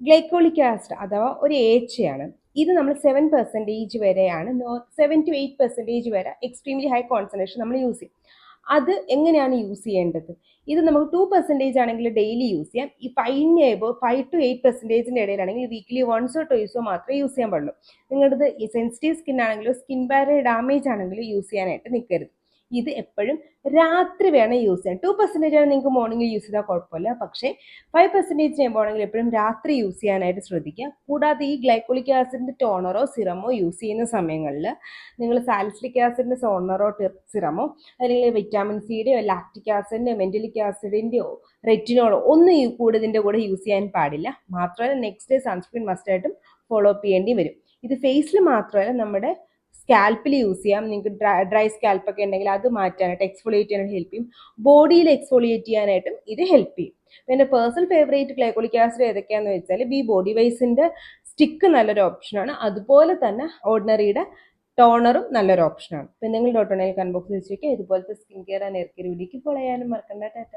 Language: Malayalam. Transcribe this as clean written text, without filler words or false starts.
ഗ്ലൈക്കോളിക് ആസിഡ് അഥവാ ഒരു ഏച്ചയാണ്. ഇത് നമ്മൾ 7% വരെയാണ് 7 to 8% വരെ എക്സ്ട്രീംലി ഹൈ കോൺസെൻട്രേഷൻ നമ്മൾ യൂസ് ചെയ്യും. അത് എങ്ങനെയാണ് യൂസ് ചെയ്യേണ്ടത്? ഇത് നമുക്ക് 2% ആണെങ്കിൽ ഡെയിലി യൂസ് ചെയ്യാം. ഈ 5 to 8% ഇടയിലാണെങ്കിൽ വീക്ക്ലി വൺസോ ട്വൈസോ മാത്രമേ യൂസ് ചെയ്യാൻ പാടുള്ളൂ. നിങ്ങളുടേത് ഈ സെൻസിറ്റീവ് സ്കിൻ ആണെങ്കിലോ സ്കിൻ ബാരിയർ ഡാമേജ് ആണെങ്കിലോ യൂസ് ചെയ്യാനായിട്ട് നിൽക്കരുത്. ഇത് എപ്പോഴും രാത്രി വേണം യൂസ് ചെയ്യാൻ. 2% ആണ് നിങ്ങൾക്ക് മോർണിംഗ് യൂസ് ചെയ്താൽ കുഴപ്പമില്ല. പക്ഷേ 5% ചെയ്യുമ്പോഴാണെങ്കിൽ എപ്പോഴും രാത്രി യൂസ് ചെയ്യാനായിട്ട് ശ്രദ്ധിക്കുക. കൂടാതെ ഈ ഗ്ലൈക്കോളിക് ആസിഡിൻ്റെ ടോണറോ സിറമോ യൂസ് ചെയ്യുന്ന സമയങ്ങളിൽ നിങ്ങൾ സാലിസിലിക് ആസിഡിൻ്റെ ടോണറോ സിറമോ അല്ലെങ്കിൽ വിറ്റാമിൻ സിയുടെയോ ലാക്റ്റിക് ആസിഡിൻ്റെയോ മെൻറ്റലിക് ആസിഡിൻ്റെയോ റെറ്റിനോളോ ഒന്നും ഇതിൻ്റെ കൂടെ യൂസ് ചെയ്യാൻ പാടില്ല. മാത്രമല്ല നെക്സ്റ്റ് ഡേ സൺസ്ക്രീൻ മസ്റ്റായിട്ടും ഫോളോ അപ്പ് ചെയ്യേണ്ടി വരും. ഇത് ഫേസിൽ മാത്രമല്ല നമ്മുടെ സ്കാൽപ്പിൽ യൂസ് ചെയ്യാം. നിങ്ങൾക്ക് ഡ്രൈ സ്കാൽപ്പൊക്കെ ഉണ്ടെങ്കിൽ അത് മാറ്റാനായിട്ട് എക്സ്ഫോളിയേറ്റ് ചെയ്യാനായിട്ട് ഹെൽപ്പ് ചെയ്യും. ബോഡിയിൽ എക്സ്ഫോളിയേറ്റ് ചെയ്യാനായിട്ടും ഇത് ഹെൽപ്പ് ചെയ്യും. എൻ്റെ പേഴ്സണൽ ഫേവറേറ്റ് ഗ്ലൈക്കോളിക് ആസിഡ് ഏതൊക്കെയാണെന്ന് വെച്ചാൽ ബി ബോഡി വൈസിൻ്റെ സ്റ്റിക്ക് നല്ലൊരു ഓപ്ഷനാണ്. അതുപോലെ തന്നെ ഓർഡിനറിയുടെ ടോണറും നല്ലൊരു ഓപ്ഷനാണ്. അപ്പോൾ നിങ്ങൾ ഡോട്ട് ഓൺലൈൻ കൺബോക്സിൽ വെച്ചേക്കുക. ഇതുപോലത്തെ skin care and hair care വീഡിയോക്ക് ഫോളോ ചെയ്യാനും മറക്കണ്ട. ടാറ്റ.